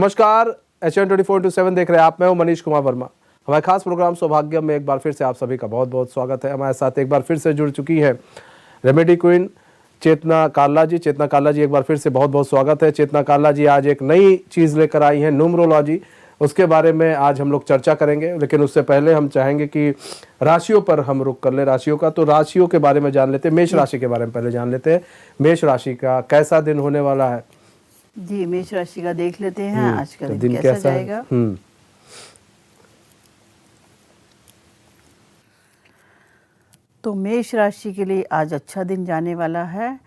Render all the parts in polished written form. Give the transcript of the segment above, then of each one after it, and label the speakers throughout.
Speaker 1: नमस्कार, HN24/7 देख रहे हैं आप। मैं हूं मनीष कुमार वर्मा। हमारे खास प्रोग्राम सौभाग्य में एक बार फिर से आप सभी का बहुत बहुत स्वागत है। हमारे साथ एक बार फिर से जुड़ चुकी है रेमेडी क्वीन चेतना कार्ला जी। चेतना कार्ला जी, एक बार फिर से बहुत बहुत स्वागत है। चेतना कार्ला जी आज एक नई चीज़ लेकर आई हैं, न्यूमरोलॉजी। उसके बारे में आज हम लोग चर्चा करेंगे, लेकिन उससे पहले हम चाहेंगे कि राशियों पर हम रुक कर ले। राशियों का तो राशियों के बारे में जान लेते हैं। मेष राशि के बारे में पहले जान लेते हैं। मेष राशि का कैसा दिन होने वाला है
Speaker 2: जी? मेष राशि का देख लेते हैं आज का
Speaker 1: तो
Speaker 2: दिन कैसा जाएगा। तो मेष राशि के लिए आज अच्छा दिन जाने वाला है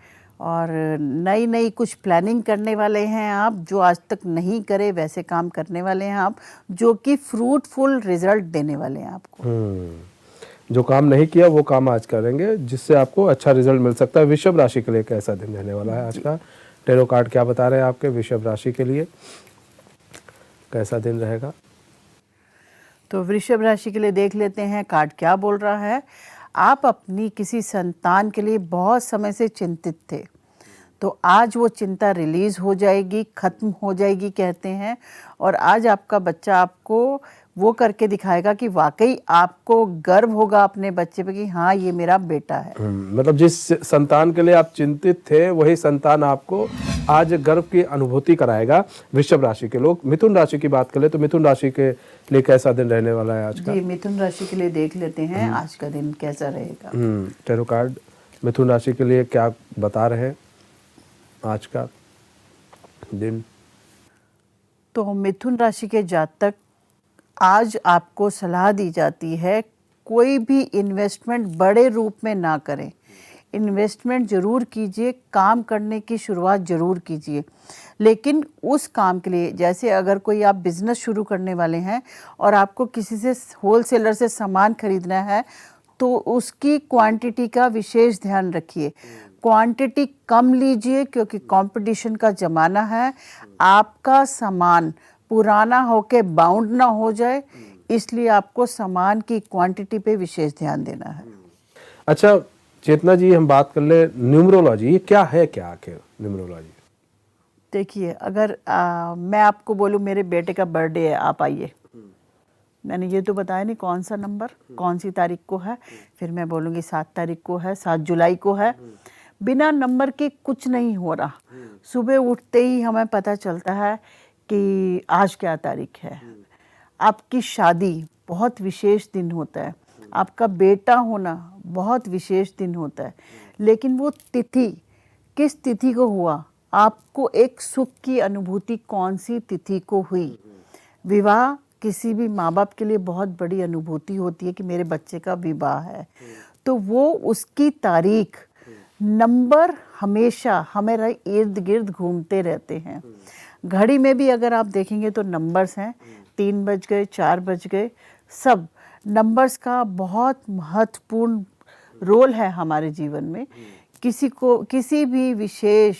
Speaker 2: और नई नई कुछ प्लानिंग करने वाले हैं आप, जो आज तक नहीं करे वैसे काम करने वाले हैं आप, जो कि फ्रूटफुल रिजल्ट देने वाले हैं आपको।
Speaker 1: जो काम नहीं किया वो काम आज करेंगे, जिससे आपको अच्छा रिजल्ट मिल सकता है। वृषभ राशि के लिए कैसा दिन रहने वाला है आज का? टेरो कार्ड क्या बता रहे हैं आपके वृषभ राशि के लिए कैसा दिन रहेगा?
Speaker 2: तो वृषभ राशि के लिए देख लेते हैं कार्ड क्या बोल रहा है। आप अपनी किसी संतान के लिए बहुत समय से चिंतित थे, तो आज वो चिंता रिलीज हो जाएगी, खत्म हो जाएगी कहते हैं। और आज आपका बच्चा आपको वो करके दिखाएगा कि वाकई आपको गर्व होगा अपने बच्चे पे कि हाँ ये मेरा बेटा है।
Speaker 1: मतलब जिस संतान के लिए आप चिंतित थे वही संतान आपको आज गर्व की अनुभूति कराएगा। वृषभ राशि के लोग। मिथुन राशि की बात करें तो मिथुन राशि के लिए कैसा दिन रहने वाला है आज का?
Speaker 2: जी, मिथुन राशि के लिए देख लेते हैं आज का दिन कैसा रहेगा।
Speaker 1: टेरो कार्ड मिथुन राशि के लिए क्या बता रहे हैं आज का दिन?
Speaker 2: तो मिथुन राशि के जातक, आज आपको सलाह दी जाती है कोई भी इन्वेस्टमेंट बड़े रूप में ना करें। इन्वेस्टमेंट ज़रूर कीजिए, काम करने की शुरुआत ज़रूर कीजिए, लेकिन उस काम के लिए, जैसे अगर कोई आप बिज़नेस शुरू करने वाले हैं और आपको किसी से होलसेलर से सामान खरीदना है, तो उसकी क्वांटिटी का विशेष ध्यान रखिए। क्वांटिटी कम लीजिए क्योंकि कंपटीशन का ज़माना है। आपका सामान पुराना होके बाउंड ना हो जाए, इसलिए आपको सामान की क्वांटिटी पे विशेष ध्यान देना है।
Speaker 1: अच्छा चेतना जी, हम बात कर ले न्यूमरोलॉजी, ये क्या है, क्या आखिर न्यूमरोलॉजी?
Speaker 2: देखिए, अगर मैं आपको बोलूँ मेरे बेटे का बर्थडे है, आप आइए, मैंने ये तो बताया नहीं कौन सा नंबर कौन सी तारीख को है, फिर मैं बोलूँगी 7 तारीख को है, 7 जुलाई को है। बिना नंबर के कुछ नहीं हो रहा। सुबह उठते ही हमें पता चलता है कि आज क्या तारीख है। आपकी शादी बहुत विशेष दिन होता है, आपका बेटा होना बहुत विशेष दिन होता है, लेकिन वो तिथि किस तिथि को हुआ, आपको एक सुख की अनुभूति कौन सी तिथि को हुई। विवाह किसी भी माँ बाप के लिए बहुत बड़ी अनुभूति होती है कि मेरे बच्चे का विवाह है, तो वो उसकी तारीख, नंबर हमेशा हमारे इर्द गिर्द घूमते रहते हैं। घड़ी में भी अगर आप देखेंगे तो नंबर्स हैं, 3 बज गए, 4 बज गए, सब नंबर्स का बहुत महत्वपूर्ण रोल है हमारे जीवन में। किसी भी विशेष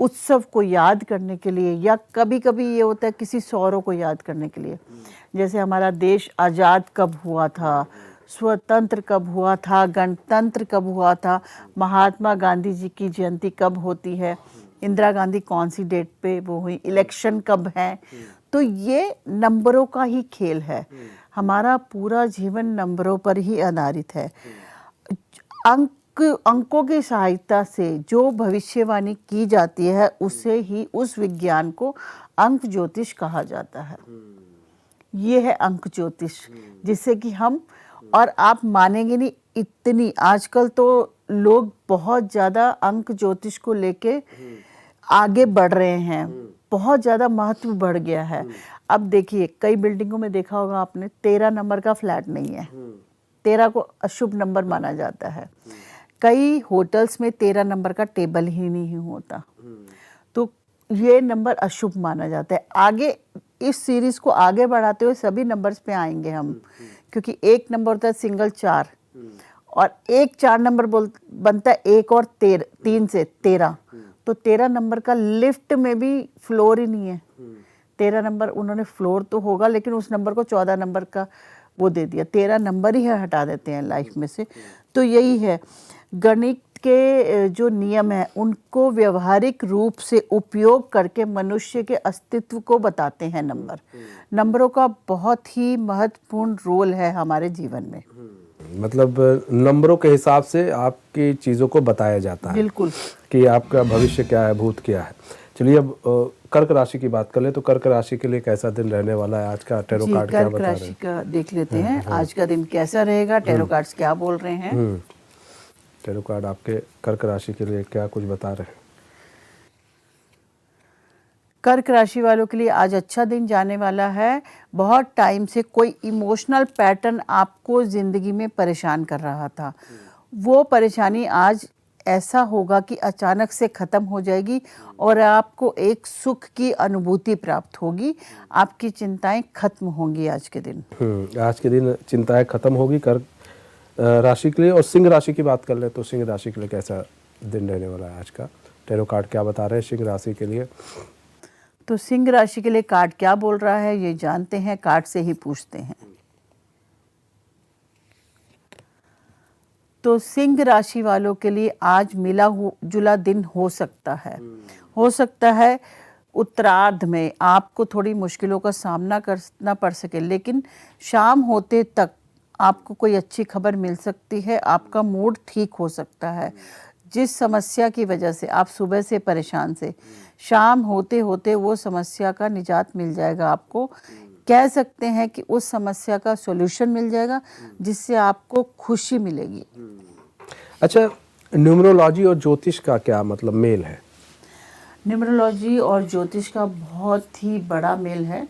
Speaker 2: उत्सव को याद करने के लिए, या कभी कभी ये होता है किसी सौरों को याद करने के लिए, जैसे हमारा देश आज़ाद कब हुआ था, स्वतंत्र कब हुआ था, गणतंत्र कब हुआ था, महात्मा गांधी जी की जयंती कब होती है, इंदिरा गांधी कौन सी डेट पे वो हुई, इलेक्शन कब है। तो ये नंबरों का ही खेल है। हमारा पूरा जीवन नंबरों पर ही आधारित है। अंकों की सहायता से जो भविष्यवाणी की जाती है, उससे ही उस विज्ञान को अंक ज्योतिष कहा जाता है। ये है अंक ज्योतिष, जिससे कि हम, और आप मानेंगे नहीं, इतनी आजकल तो लोग बहुत ज़्यादा अंक ज्योतिष को लेके आगे बढ़ रहे हैं, बहुत ज़्यादा महत्व बढ़ गया है। अब देखिए, कई बिल्डिंगों में देखा होगा आपने, 13 नंबर का फ्लैट नहीं है, 13 को अशुभ नंबर माना जाता है। कई होटल्स में 13 नंबर का टेबल ही नहीं होता, तो ये नंबर अशुभ माना जाता है। आगे इस सीरीज को आगे बढ़ाते हुए सभी नंबर्स पे आएंगे हम, क्योंकि एक नंबर होता है सिंगल 4, और एक 4 नंबर बनता है 1 और 3 से 13, तो 13 नंबर का लिफ्ट में भी फ्लोर ही नहीं है। 13 नंबर उन्होंने फ्लोर तो होगा, लेकिन उस नंबर को 14 नंबर का वो दे दिया, 13 नंबर ही हटा देते हैं लाइफ में से। तो यही है, गणित के जो नियम है उनको व्यवहारिक रूप से उपयोग करके मनुष्य के अस्तित्व को बताते हैं नंबर। नंबरों का बहुत ही महत्वपूर्ण रोल है हमारे जीवन में।
Speaker 1: मतलब नंबरों के हिसाब से आपकी चीज़ों को बताया जाता है
Speaker 2: बिल्कुल।
Speaker 1: कि आपका भविष्य क्या है, भूत क्या है। चलिए अब कर्क राशि की बात कर ले तो कर्क राशि के लिए कैसा दिन रहने वाला है? आज का टैरो
Speaker 2: जी,
Speaker 1: कार्ड क्या
Speaker 2: कर्क
Speaker 1: बता रहे
Speaker 2: राशि
Speaker 1: हैं?
Speaker 2: का देख लेते हैं आज का दिन कैसा रहेगा, टैरो कार्ड्स क्या बोल रहे हैं।
Speaker 1: टैरो कार्ड आपके कर्क राशि के लिए क्या कुछ बता रहे हैं?
Speaker 2: कर्क राशि वालों के लिए आज अच्छा दिन जाने वाला है। बहुत टाइम से कोई इमोशनल पैटर्न आपको ज़िंदगी में परेशान कर रहा था, वो परेशानी आज ऐसा होगा कि अचानक से ख़त्म हो जाएगी और आपको एक सुख की अनुभूति प्राप्त होगी। आपकी चिंताएं खत्म होंगी आज के दिन।
Speaker 1: आज के दिन चिंताएं खत्म होगी कर्क राशि के लिए। और सिंह राशि की बात कर ले तो सिंह राशि के लिए कैसा दिन रहने वाला है आज का? टैरो कार्ड क्या बता रहे हैं सिंह राशि के लिए?
Speaker 2: तो सिंह राशि के लिए कार्ड क्या बोल रहा है ये जानते हैं, कार्ड से ही पूछते हैं। तो सिंह राशि वालों के लिए आज मिला जुला दिन हो सकता है। हो सकता है उत्तरार्ध में आपको थोड़ी मुश्किलों का सामना करना पड़ सके, लेकिन शाम होते तक आपको कोई अच्छी खबर मिल सकती है। आपका मूड ठीक हो सकता है। जिस समस्या की वजह से आप सुबह से परेशान से, शाम होते होते वो समस्या का निजात मिल जाएगा। आपको कह सकते हैं कि उस समस्या का सॉल्यूशन मिल जाएगा जिससे आपको खुशी मिलेगी।
Speaker 1: अच्छा, न्यूमरोलॉजी और ज्योतिष का क्या मतलब मेल है?
Speaker 2: न्यूमरोलॉजी और ज्योतिष का बहुत ही बड़ा मेल है।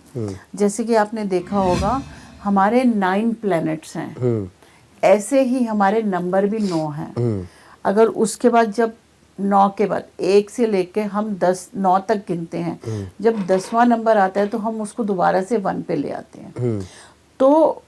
Speaker 2: जैसे कि आपने देखा होगा हमारे 9 प्लैनेट्स हैं, ऐसे ही हमारे नंबर भी 9 हैं। अगर उसके बाद जब 9 के बाद 1 से लेके हम 9 तक गिनते हैं, जब 10वां नंबर आता है तो हम उसको दोबारा से 1 पे ले आते हैं। तो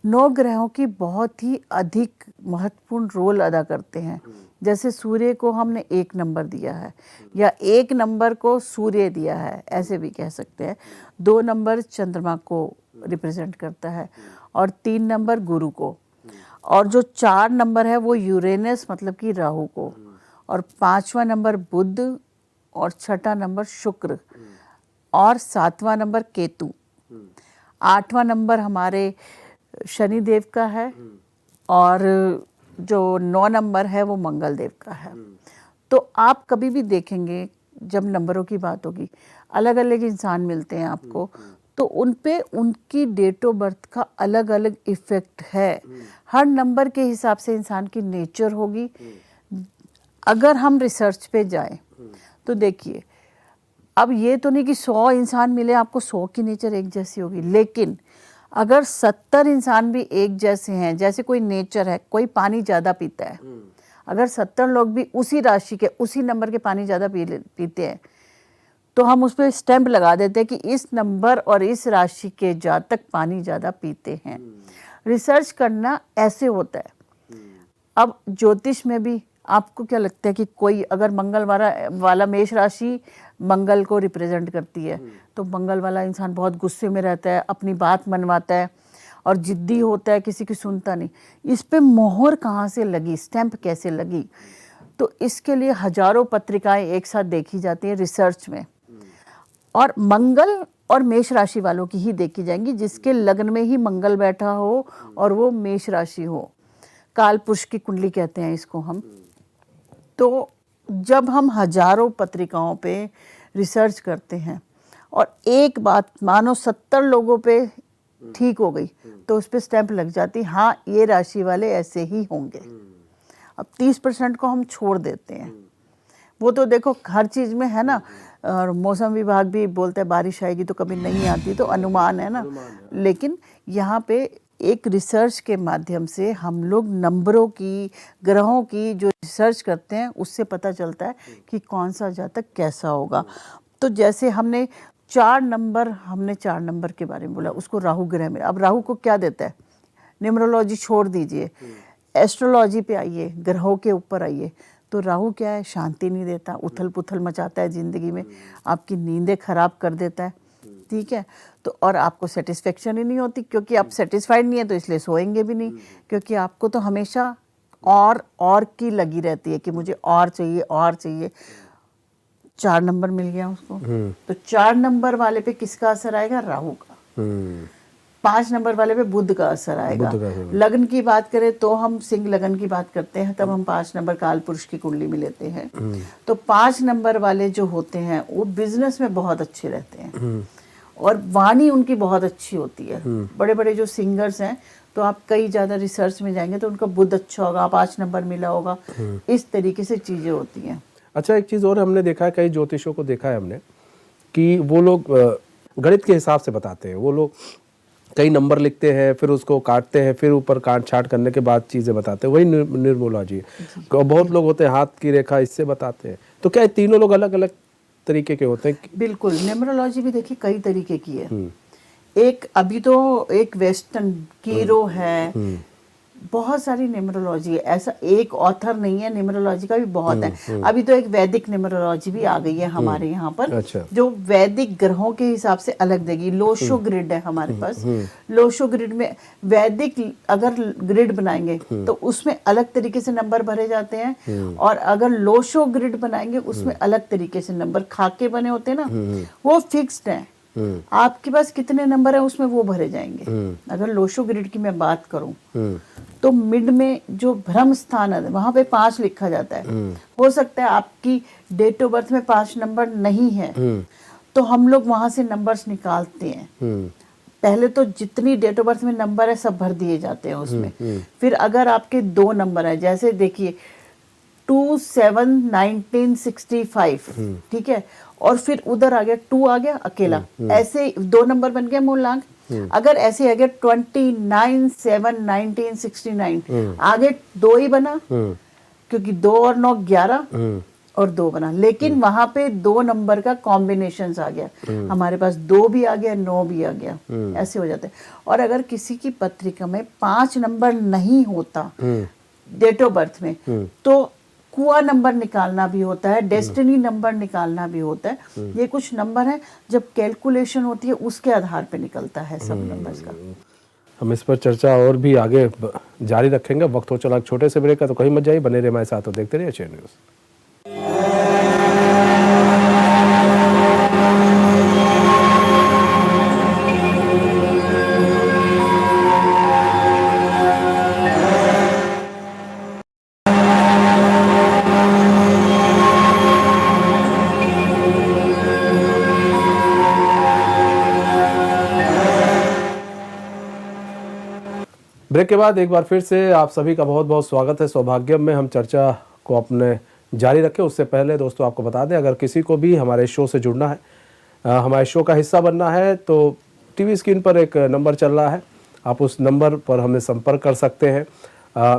Speaker 2: 9 ग्रहों की बहुत ही अधिक महत्वपूर्ण रोल अदा करते हैं। जैसे सूर्य को हमने 1 नंबर दिया है या 1 नंबर को सूर्य दिया है, ऐसे भी कह सकते हैं। 2 नंबर चंद्रमा को रिप्रेजेंट करता है और 3 नंबर गुरु को, और जो 4 नंबर है वो यूरेनस मतलब कि राहु को, और 5वां नंबर बुध, और 6ठा नंबर शुक्र, और 7वां नंबर केतु, 8वां नंबर हमारे शनि देव का है, और जो 9 नंबर है वो मंगल देव का है। तो आप कभी भी देखेंगे जब नंबरों की बात होगी, अलग अलग इंसान मिलते हैं आपको, तो उन पे उनकी डेट ऑफ बर्थ का अलग अलग इफेक्ट है। हर नंबर के हिसाब से इंसान की नेचर होगी। अगर हम रिसर्च पे जाएं तो देखिए, अब ये तो नहीं कि 100 इंसान मिले आपको 100 की नेचर एक जैसी होगी, लेकिन अगर 70 इंसान भी एक जैसे हैं, जैसे कोई नेचर है, कोई पानी ज़्यादा पीता है, अगर 70 लोग भी उसी राशि के उसी नंबर के पानी ज़्यादा पीते हैं तो हम उस पर स्टैंप लगा देते हैं कि इस नंबर और इस राशि के जातक पानी ज़्यादा पीते हैं। रिसर्च करना ऐसे होता है। अब ज्योतिष में भी आपको क्या लगता है कि कोई अगर मंगल वाला मेष राशि मंगल को रिप्रेजेंट करती है, तो मंगल वाला इंसान बहुत गुस्से में रहता है, अपनी बात मनवाता है और जिद्दी होता है, किसी की सुनता नहीं। इस पे मोहर कहाँ से लगी, स्टैंप कैसे लगी? तो इसके लिए हजारों पत्रिकाएं एक साथ देखी जाती हैं रिसर्च में, और मंगल और मेष राशि वालों की ही देखी जाएंगी जिसके लग्न में ही मंगल बैठा हो और वो मेष राशि हो। काल पुरुष की कुंडली कहते हैं इसको हम। तो जब हम हजारों पत्रिकाओं पे रिसर्च करते हैं और एक बात मानो 70 लोगों पे ठीक हो गई तो उस पर स्टैंप लग जाती, हाँ ये राशि वाले ऐसे ही होंगे। अब 30% को हम छोड़ देते हैं। वो तो देखो हर चीज़ में है ना, और मौसम विभाग भी बोलता है बारिश आएगी तो कभी नहीं आती, तो अनुमान है ना। लेकिन यहाँ पे एक रिसर्च के माध्यम से हम लोग नंबरों की, ग्रहों की जो रिसर्च करते हैं उससे पता चलता है कि कौन सा जातक कैसा होगा। तो जैसे हमने 4 नंबर के बारे में बोला, उसको राहु ग्रह में। अब राहु को क्या देता है? न्यूमरोलॉजी छोड़ दीजिए, एस्ट्रोलॉजी पे आइए, ग्रहों के ऊपर आइए। तो राहु क्या है? शांति नहीं देता, उथल पुथल मचाता है ज़िंदगी में, आपकी नींदें खराब कर देता है। ठीक है, तो और आपको सेटिस्फेक्शन ही नहीं होती, क्योंकि आप सेटिस्फाइड नहीं है तो इसलिए सोएंगे भी नहीं, क्योंकि आपको तो हमेशा और की लगी रहती है कि मुझे और चाहिए और चाहिए। 4 नंबर मिल गया उसको, तो 4 नंबर वाले पे किसका असर आएगा? राहु का। 5 नंबर वाले पे बुध का असर आएगा।
Speaker 1: बुध का असर।
Speaker 2: लगन की बात करें तो हम सिंह लगन की बात करते हैं, तब हम 5 नंबर काल पुरुष की कुंडली में लेते हैं। तो 5 नंबर वाले जो होते हैं वो बिजनेस में बहुत अच्छे रहते हैं और वाणी उनकी बहुत अच्छी होती है। बड़े बड़े जो सिंगर्स हैं, तो आप कई ज़्यादा रिसर्च में जाएंगे तो उनका बुध अच्छा होगा, 5 नंबर मिला होगा, इस तरीके से चीज़ें होती हैं।
Speaker 1: अच्छा, एक चीज़ और हमने देखा है, कई ज्योतिषों को देखा है हमने कि वो लोग गणित के हिसाब से बताते हैं। वो लोग कई नंबर लिखते हैं, फिर उसको काटते हैं, फिर ऊपर काट छाट करने के बाद चीज़ें बताते हैं। वही न्यूमरोलॉजी है। बहुत लोग होते हैं हाथ की रेखा इससे बताते हैं। तो क्या ये तीनों लोग अलग अलग तरीके के होते हैं?
Speaker 2: बिल्कुल, न्यूमरोलॉजी भी देखिए कई तरीके की है। एक अभी तो एक वेस्टर्न कीरो है, बहुत सारी न्यूमरोलॉजी है, ऐसा एक ऑथर नहीं है, न्यूमरोलॉजी का भी बहुत है। अभी तो एक वैदिक न्यूमरोलॉजी भी आ गई है हमारे यहाँ पर।
Speaker 1: अच्छा।
Speaker 2: जो वैदिक ग्रहों के हिसाब से अलग देगी। लोशो ग्रिड है हमारे पास। लोशो ग्रिड में वैदिक अगर ग्रिड बनाएंगे तो उसमें अलग तरीके से नंबर भरे जाते हैं, और अगर लोशो ग्रिड बनाएंगे उसमें अलग तरीके से नंबर खाके बने होते हैं ना, वो फिक्स्ड है। आपके पास कितने नंबर है उसमें वो भरे जाएंगे। अगर लोशो ग्रिड की मैं बात करूं तो मिड में जो भ्रम स्थान है वहां पे 5 लिखा जाता है। हो सकता है आपकी डेट ऑफ बर्थ में 5 नंबर नहीं है, तो हम लोग वहां से नंबर्स निकालते हैं। पहले तो जितनी डेट ऑफ बर्थ में नंबर है सब भर दिए जाते हैं उसमें। फिर अगर आपके 2 नंबर है, जैसे देखिए 27/1965, ठीक है, और फिर उधर आ गया 2 आ गया अकेला, ऐसे 2 नंबर बन गया मूलांक। अगर ऐसे आ गया 29/7/1969, आगे 2 ही बना, क्योंकि 2 और 9 11 और 2 बना। लेकिन वहां पे 2 नंबर का कॉम्बिनेशन आ गया, हमारे पास 2 भी आ गया, 9 भी आ गया, ऐसे हो जाते हैं। और अगर किसी की पत्रिका में 5 नंबर नहीं होता डेट ऑफ बर्थ में, तो कुआ नंबर निकालना भी होता है, डेस्टिनी नंबर निकालना भी होता है। ये कुछ नंबर हैं, जब कैलकुलेशन होती है उसके आधार पे निकलता है सब नंबर्स का।
Speaker 1: हम इस पर चर्चा और भी आगे जारी रखेंगे। वक्त हो चला एक छोटे से ब्रेक का, तो कहीं मत जाइए, बने रहिए हमारे साथ और देखते रहिए एशियन न्यूज़। ब्रेक के बाद एक बार फिर से आप सभी का बहुत बहुत स्वागत है सौभाग्यम में। हम चर्चा को अपने जारी रखें उससे पहले दोस्तों आपको बता दें, अगर किसी को भी हमारे शो से जुड़ना है, हमारे शो का हिस्सा बनना है, तो टीवी स्क्रीन पर एक नंबर चल रहा है, आप उस नंबर पर हमें संपर्क कर सकते हैं।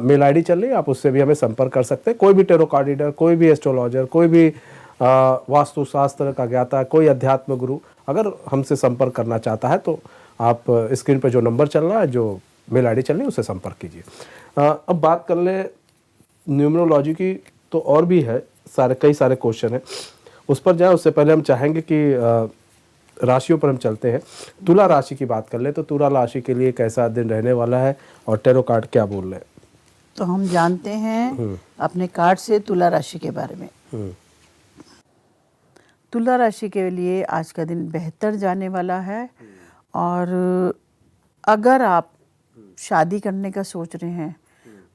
Speaker 1: मेल आईडी चल रही है, आप उससे भी हमें संपर्क कर सकते हैं। कोई भी टेरो कार्ड रीडर, कोई भी एस्ट्रोलॉजर, कोई भी वास्तुशास्त्र का ज्ञाता, कोई अध्यात्म गुरु अगर हमसे संपर्क करना चाहता है तो आप स्क्रीन पर जो नंबर चल रहा है, जो मेल आईडी चल रही है, उससे संपर्क कीजिए। अब बात कर ले न्यूमरोलॉजी की, तो और भी है कई सारे क्वेश्चन हैं, उस पर जाए उससे पहले हम चाहेंगे कि राशियों पर हम चलते हैं। तुला राशि की बात कर ले, तो तुला राशि के लिए कैसा दिन रहने वाला है और टेरो कार्ड क्या बोल रहे हैं?
Speaker 2: तो हम जानते हैं अपने कार्ड से तुला राशि के बारे में। तुला राशि के लिए आज का दिन बेहतर जाने वाला है, और अगर आप शादी करने का सोच रहे हैं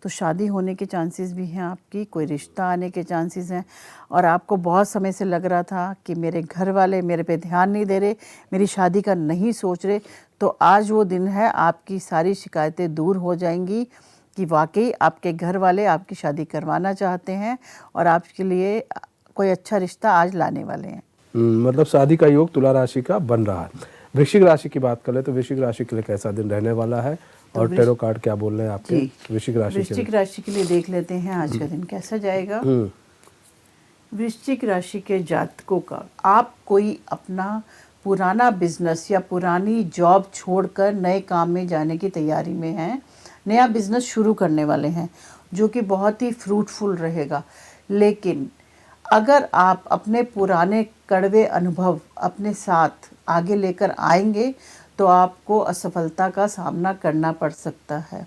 Speaker 2: तो शादी होने के चांसेस भी हैं आपकी, कोई रिश्ता आने के चांसेस हैं। और आपको बहुत समय से लग रहा था कि मेरे घर वाले मेरे पे ध्यान नहीं दे रहे, मेरी शादी का नहीं सोच रहे, तो आज वो दिन है, आपकी सारी शिकायतें दूर हो जाएंगी कि वाकई आपके घर वाले आपकी शादी करवाना चाहते हैं और आपके लिए कोई अच्छा रिश्ता आज लाने वाले हैं।
Speaker 1: मतलब शादी का योग तुला राशि का बन रहा है। वृश्चिक राशि की बात कर ले, तो वृश्चिक राशि के लिए कैसा दिन रहने वाला है और टेरो कार्ड क्या बोल रहे हैं आपके वृश्चिक राशि के लिए?
Speaker 2: वृश्चिक राशि के लिए देख लेते हैं आज का दिन कैसा जाएगा। वृश्चिक राशि के जातकों का, आप कोई अपना पुराना बिजनेस या पुरानी जॉब छोड़कर नए काम में जाने की तैयारी में हैं, नया बिजनेस शुरू करने वाले हैं जो कि बहुत ही फ्रूटफुल रहेगा। लेकिन अगर आप अपने पुराने कड़वे अनुभव अपने साथ आगे लेकर आएंगे तो आपको असफलता का सामना करना पड़ सकता है।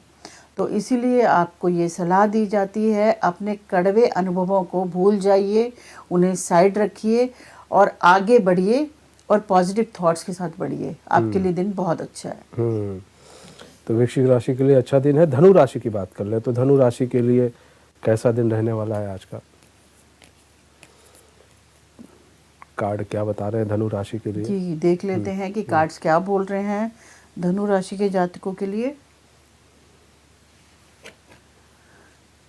Speaker 2: तो इसीलिए आपको ये सलाह दी जाती है, अपने कड़वे अनुभवों को भूल जाइए, उन्हें साइड रखिए और आगे बढ़िए और पॉजिटिव थॉट्स के साथ बढ़िए। आपके लिए दिन बहुत अच्छा है।
Speaker 1: तो वृश्चिक राशि के लिए अच्छा दिन है। धनु राशि की बात कर ले तो धनु राशि के लिए कैसा दिन रहने वाला है आज का? कार्ड क्या बता रहे हैं धनु राशि के लिए?
Speaker 2: जी, देख लेते हैं कि कार्ड्स क्या बोल रहे हैं धनु राशि के जातकों के लिए।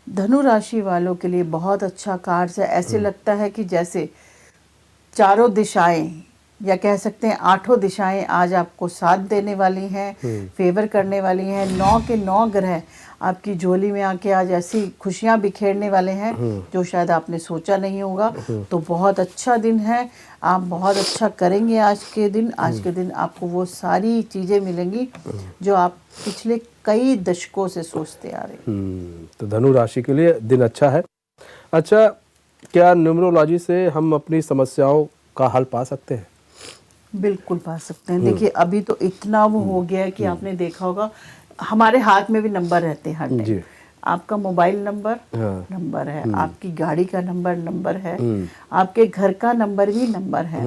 Speaker 2: धनु राशि वालों के लिए बहुत अच्छा कार्ड्स है। ऐसे लगता है कि जैसे चारों दिशाएं या कह सकते हैं आठों दिशाएं आज आपको साथ देने वाली हैं, फेवर करने वाली हैं। 9 के 9 ग्रह आपकी झोली में आके आज ऐसी खुशियां बिखेरने वाले हैं जो शायद आपने सोचा नहीं होगा। तो बहुत अच्छा दिन है, आप बहुत अच्छा करेंगे आज के दिन। आज के दिन आपको वो सारी चीज़ें मिलेंगी जो आप पिछले कई दशकों से सोचते आ रहे हैं।
Speaker 1: तो धनु राशि के लिए दिन अच्छा है। अच्छा, क्या न्यूमरोलॉजी से हम अपनी समस्याओं का हल पा सकते हैं?
Speaker 2: बिल्कुल पा सकते हैं। देखिए अभी तो इतना वो हो गया है कि आपने देखा होगा हमारे हाथ में भी नंबर रहते हैं हर टाइम। आपका मोबाइल नंबर नंबर है, आपकी गाड़ी का नंबर है, आपके घर का नंबर भी नंबर है।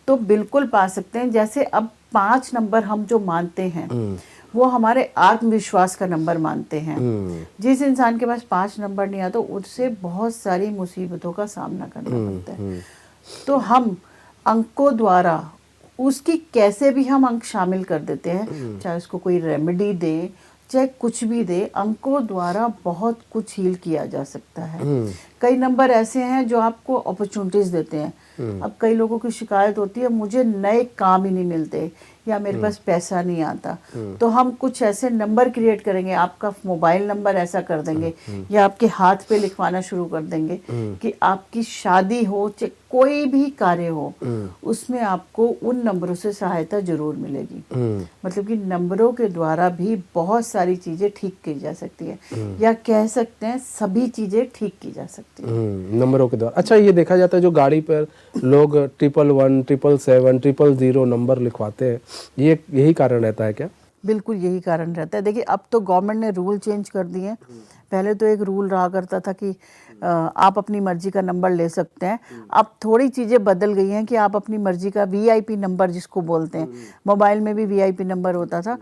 Speaker 2: तो बिल्कुल पा सकते हैं। जैसे अब 5 नंबर हम जो मानते हैं वो हमारे आत्मविश्वास का नंबर मानते हैं। जिस इंसान के पास 5 नंबर नहीं आता उससे बहुत सारी मुसीबतों का सामना करना पड़ता है। तो हम अंकों द्वारा उसकी कैसे भी हम अंक शामिल कर देते हैं, चाहे उसको कोई रेमेडी दे, चाहे कुछ भी दे, अंकों द्वारा बहुत कुछ हील किया जा सकता है। कई नंबर ऐसे हैं जो आपको अपॉर्चुनिटीज देते हैं। अब कई लोगों की शिकायत होती है मुझे नए काम ही नहीं मिलते या मेरे पास पैसा नहीं आता। तो हम कुछ ऐसे नंबर क्रिएट करेंगे, आपका मोबाइल नंबर ऐसा कर देंगे या आपके हाथ पे लिखवाना शुरू कर देंगे कि आपकी शादी हो चाहे कोई भी कार्य हो उसमें आपको उन नंबरों से सहायता जरूर मिलेगी। मतलब कि नंबरों के द्वारा भी बहुत सारी चीजें ठीक की जा सकती है या कह सकते हैं सभी चीजें ठीक की जा सकती है
Speaker 1: नंबरों के द्वारा। अच्छा, ये देखा जाता है जो गाड़ी पर लोग 111, 777, 000 नंबर लिखवाते हैं, ये यही कारण रहता है क्या?
Speaker 2: बिल्कुल यही कारण रहता है। देखिए अब तो गवर्नमेंट ने रूल चेंज कर दिए हैं। पहले तो एक रूल रहा करता था कि आप अपनी मर्जी का नंबर ले सकते हैं। अब थोड़ी चीज़ें बदल गई हैं कि आप अपनी मर्जी का वीआईपी नंबर जिसको बोलते हैं, मोबाइल में भी वीआईपी नंबर होता था,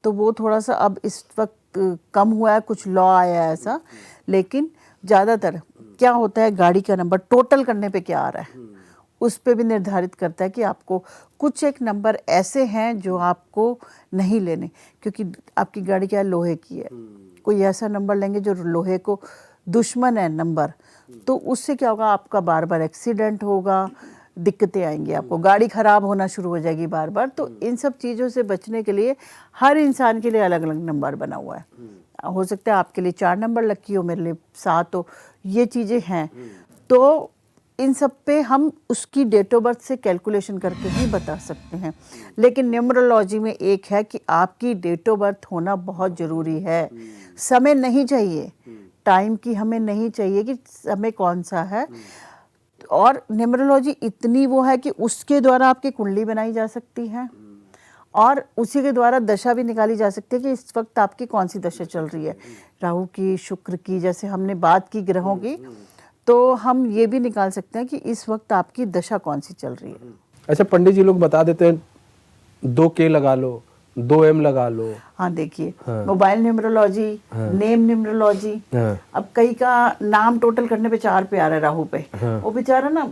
Speaker 2: तो वो थोड़ा सा अब इस वक्त कम हुआ है, कुछ लॉ आया है ऐसा। लेकिन ज़्यादातर क्या होता है, गाड़ी का नंबर टोटल करने पे क्या आ रहा है उस पे भी निर्धारित करता है कि आपको कुछ एक नंबर ऐसे हैं जो आपको नहीं लेने, क्योंकि आपकी गाड़ी क्या लोहे की है। कोई ऐसा नंबर लेंगे जो लोहे को दुश्मन है नंबर, तो उससे क्या होगा, आपका बार बार एक्सीडेंट होगा, दिक्कतें आएंगी, आपको गाड़ी खराब होना शुरू हो जाएगी बार बार। तो इन सब चीज़ों से बचने के लिए हर इंसान के लिए अलग अलग नंबर बना हुआ है। हो सकता है आपके लिए 4 नंबर लकी हो, मेरे लिए 7 हो, ये चीज़ें हैं। तो इन सब पे हम उसकी डेट ऑफ बर्थ से कैलकुलेशन करके ही बता सकते हैं। लेकिन न्यूमरोलॉजी में एक है कि आपकी डेट ऑफ बर्थ होना बहुत ज़रूरी है। समय नहीं चाहिए, टाइम की हमें नहीं चाहिए कि समय कौन सा है। और न्यूमरोलॉजी इतनी वो है कि उसके द्वारा आपकी कुंडली बनाई जा सकती है और उसी के द्वारा दशा भी निकाली जा सकती है कि इस वक्त आपकी कौन सी दशा चल रही है, राहु की, शुक्र की, जैसे हमने बात की ग्रहों की, तो हम ये भी निकाल सकते हैं कि इस वक्त आपकी दशा कौन सी चल रही है।
Speaker 1: अच्छा, पंडित जी लोग बता देते हैं 2K लगा लो, 2M लगा लो।
Speaker 2: हाँ देखिए, मोबाइल न्यूमरोलॉजी, नेम न्यूमरोलॉजी। अब कई का नाम टोटल करने पे 4 पे आ रहा है राहु पे। वो बेचारा ना,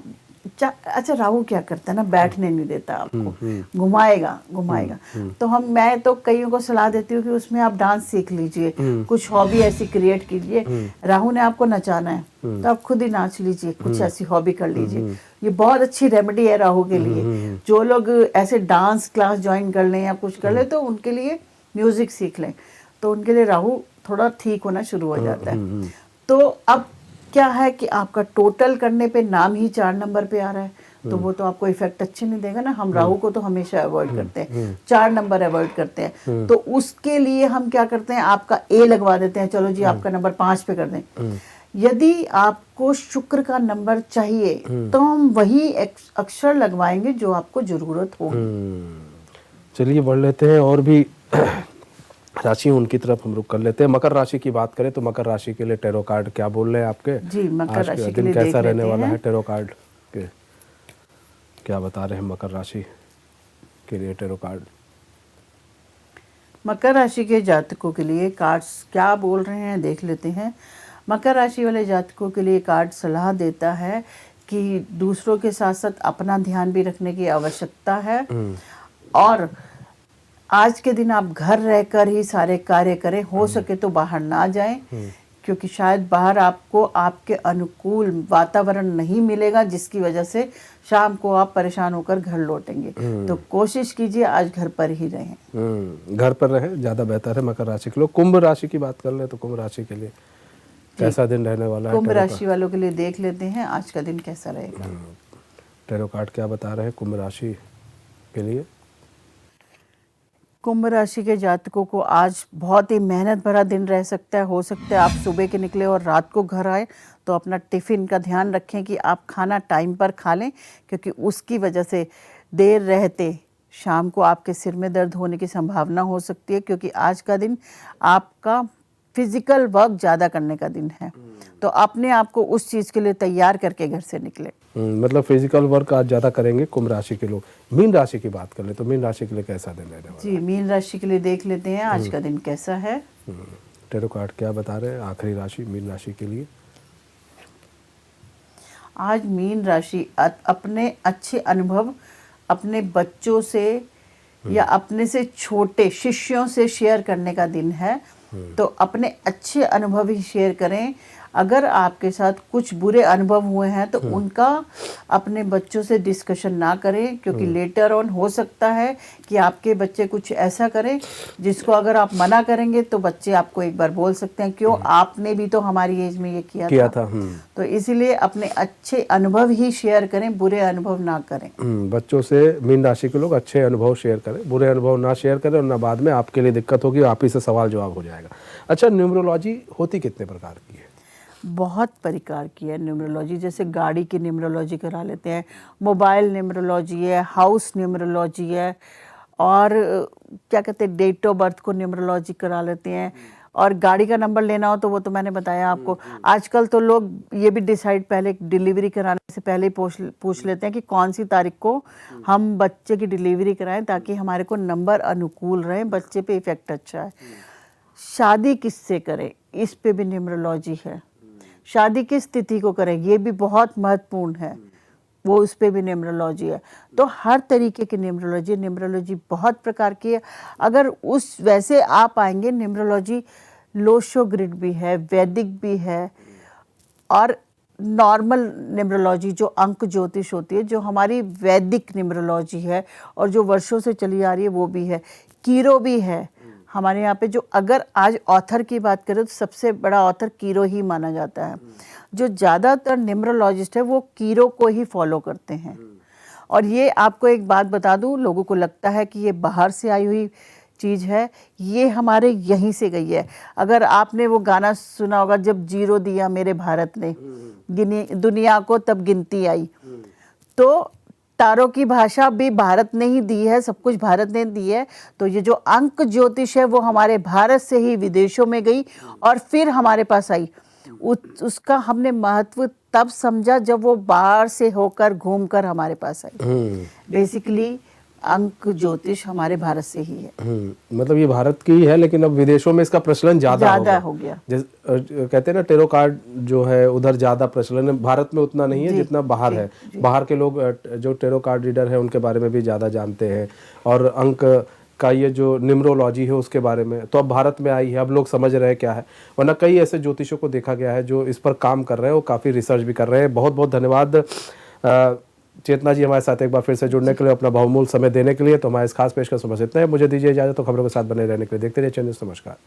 Speaker 2: अच्छा राहु क्या करता है ना, बैठने नहीं देता आपको, घुमाएगा। तो मैं तो कईयों को सलाह देती हूँ कि उसमें आप डांस सीख लीजिए, कुछ हॉबी ऐसी क्रिएट कीजिए। राहु ने आपको नचाना है तो आप खुद ही नाच लीजिए, कुछ ऐसी हॉबी कर लीजिए। ये बहुत अच्छी रेमेडी है राहु के लिए। जो लोग ऐसे डांस क्लास ज्वाइन कर लें या कुछ कर लें तो उनके लिए म्यूजिक सीख लें, तो उनके लिए राहु थोड़ा ठीक होना शुरू हो जाता है। तो अब क्या है कि आपका टोटल करने पे नाम ही 4 नंबर पे आ रहा है, तो वो तो आपको इफेक्ट अच्छे नहीं देगा ना। हम राहु को तो हमेशा अवॉइड करते हैं, 4 नंबर अवॉइड करते हैं। तो उसके लिए हम क्या करते हैं, आपका ए लगवा देते हैं, चलो जी आपका नंबर 5 पे कर दें। यदि आपको शुक्र का नंबर चाहिए तो हम वही अक्षर लगवाएंगे जो आपको जरूरत होगी।
Speaker 1: चलिए बढ़ लेते हैं और भी राशि उनकी तरफ हम रुक कर लेते हैं। मकर राशि की बात करें तो मकर राशि के लिए टैरो कार्ड क्या बोल रहे हैं आपके?
Speaker 2: जी, मकर
Speaker 1: आज
Speaker 2: राशि
Speaker 1: का
Speaker 2: के
Speaker 1: दिन
Speaker 2: लिए
Speaker 1: कैसा
Speaker 2: देख
Speaker 1: रहने
Speaker 2: लेते
Speaker 1: वाला
Speaker 2: हैं।
Speaker 1: है? टैरो कार्ड के क्या बता रहे हैं मकर राशि के लिए टैरो कार्ड?
Speaker 2: मकर राशि के जातकों के लिए कार्ड्स क्या बोल रहे हैं देख लेते हैं। मकर राशि वाले जातकों के लिए कार्ड सलाह देता है कि दूसरों के साथ साथ अपना ध्यान भी रखने की आवश्यकता है और आज के दिन आप घर रहकर ही सारे कार्य करें, हो सके तो बाहर ना जाएं क्योंकि शायद बाहर आपको आपके अनुकूल वातावरण नहीं मिलेगा जिसकी वजह से शाम को आप परेशान होकर घर लौटेंगे। तो कोशिश कीजिए आज घर पर ही रहें।
Speaker 1: घर पर रहे ज़्यादा बेहतर है मकर राशि के लोग। कुंभ राशि की बात कर ले तो कुंभ राशि के लिए कैसा दिन रहने वाला है?
Speaker 2: कुंभ राशि वालों के लिए देख लेते हैं आज का दिन कैसा रहेगा।
Speaker 1: टैरो कार्ड क्या बता रहे हैं कुंभ राशि के लिए?
Speaker 2: कुंभ राशि के जातकों को आज बहुत ही मेहनत भरा दिन रह सकता है। हो सकता है आप सुबह के निकले और रात को घर आए, तो अपना टिफ़िन का ध्यान रखें कि आप खाना टाइम पर खा लें क्योंकि उसकी वजह से देर रहते शाम को आपके सिर में दर्द होने की संभावना हो सकती है क्योंकि आज का दिन आपका फिजिकल वर्क ज़्यादा करने का दिन है। तो अपने आप को उस चीज़ के लिए तैयार करके घर से निकले।
Speaker 1: मतलब फिजिकल वर्क आज ज़्यादा करेंगे कुंभ राशि के लोग। मीन राशि की बात कर ले तो मीन राशि के लिए कैसा दिन रहने वाला?
Speaker 2: जी, मीन राशि के लिए देख लेते हैं आज का दिन कैसा है।
Speaker 1: टैरो कार्ड क्या बता रहे हैं आखिरी राशि मीन राशि के लिए?
Speaker 2: आज मीन राशि अपने अच्छे अनुभव अपने बच्चों से या अपने से छोटे शिष्यों से शेयर करने का दिन है। तो अपने अच्छे अनुभव ही शेयर करें। अगर आपके साथ कुछ बुरे अनुभव हुए हैं तो उनका अपने बच्चों से डिस्कशन ना करें क्योंकि लेटर ऑन हो सकता है कि आपके बच्चे कुछ ऐसा करें जिसको अगर आप मना करेंगे तो बच्चे आपको एक बार बोल सकते हैं क्यों आपने भी तो हमारी एज में ये किया था। तो इसीलिए अपने अच्छे अनुभव ही शेयर करें, बुरे अनुभव ना करें।
Speaker 1: बच्चों से मीन राशि के लोग अच्छे अनुभव शेयर करें, बुरे अनुभव ना शेयर करें और ना बाद में आपके लिए दिक्कत होगी, आप ही से सवाल जवाब हो जाएगा। अच्छा, न्यूमरोलॉजी होती कितने प्रकार की है?
Speaker 2: बहुत प्रकार की है न्यूमरोलॉजी। जैसे गाड़ी की न्यूमरोलॉजी करा लेते हैं, मोबाइल न्यूमरोलॉजी है, हाउस न्यूमरोलॉजी है और क्या कहते हैं डेट ऑफ बर्थ को न्यूमरोलॉजी करा लेते हैं। और गाड़ी का नंबर लेना हो तो वो तो मैंने बताया आपको। आजकल तो लोग ये भी डिसाइड पहले डिलीवरी कराने से पहले ही पूछ लेते हैं कि कौन सी तारीख को हम बच्चे की डिलीवरी कराएं ताकि हमारे को नंबर अनुकूल रहे, बच्चे पे इफेक्ट अच्छा है। शादी किससे करें इस पे भी न्यूमरोलॉजी है। शादी किस तिथि को करें ये भी बहुत महत्वपूर्ण है, वो उस पे भी न्यूमरोलॉजी है। तो हर तरीके की न्यूमरोलॉजी बहुत प्रकार की है। अगर उस वैसे आप आएंगे न्यूमरोलॉजी लोशो ग्रिड भी है, वैदिक भी है और नॉर्मल न्यूमरोलॉजी जो अंक ज्योतिष होती है जो हमारी वैदिक न्यूमरोलॉजी है और जो वर्षों से चली आ रही है वो भी है। कीरो भी है हमारे यहाँ पे। जो अगर आज ऑथर की बात करें तो सबसे बड़ा ऑथर कीरो ही माना जाता है। जो ज़्यादातर न्यूमरोलॉजिस्ट है वो कीरो को ही फॉलो करते हैं। और ये आपको एक बात बता दूं, लोगों को लगता है कि ये बाहर से आई हुई चीज़ है, ये हमारे यहीं से गई है। अगर आपने वो गाना सुना होगा, जब जीरो दिया मेरे भारत ने दुनिया को तब गिनती आई, तो तारों की भाषा भी भारत ने ही दी है, सब कुछ भारत ने दी है। तो ये जो अंक ज्योतिष है वो हमारे भारत से ही विदेशों में गई और फिर हमारे पास आई। उसका हमने महत्व तब समझा जब वो बाहर से होकर घूमकर हमारे पास आई। बेसिकली अंक ज्योतिष हमारे भारत से ही है।
Speaker 1: मतलब ये भारत की ही है लेकिन अब विदेशों में इसका प्रचलन ज्यादा
Speaker 2: हो गया।
Speaker 1: कहते हैं ना टैरो कार्ड जो है उधर ज्यादा प्रचलन है, भारत में उतना नहीं है जितना बाहर है। बाहर के लोग जो टैरो कार्ड रीडर है उनके बारे में भी ज्यादा जानते हैं और अंक का ये जो न्यूमरोलॉजी है उसके बारे में तो अब भारत में आई है, अब लोग समझ रहे हैं क्या है। वरना कई ऐसे ज्योतिषों को देखा गया है जो इस पर काम कर रहे हैं, वो काफ़ी रिसर्च भी कर रहे हैं। बहुत बहुत धन्यवाद चेतना जी हमारे साथ एक बार फिर से जुड़ने के लिए, अपना बहुमूल्य समय देने के लिए। तो हमारे इस खास पेशकश में बस इतना है। मुझे दीजिए इजाज़त, तो खबरों के साथ बने रहने के लिए देखते रहिए चैनल। नमस्कार।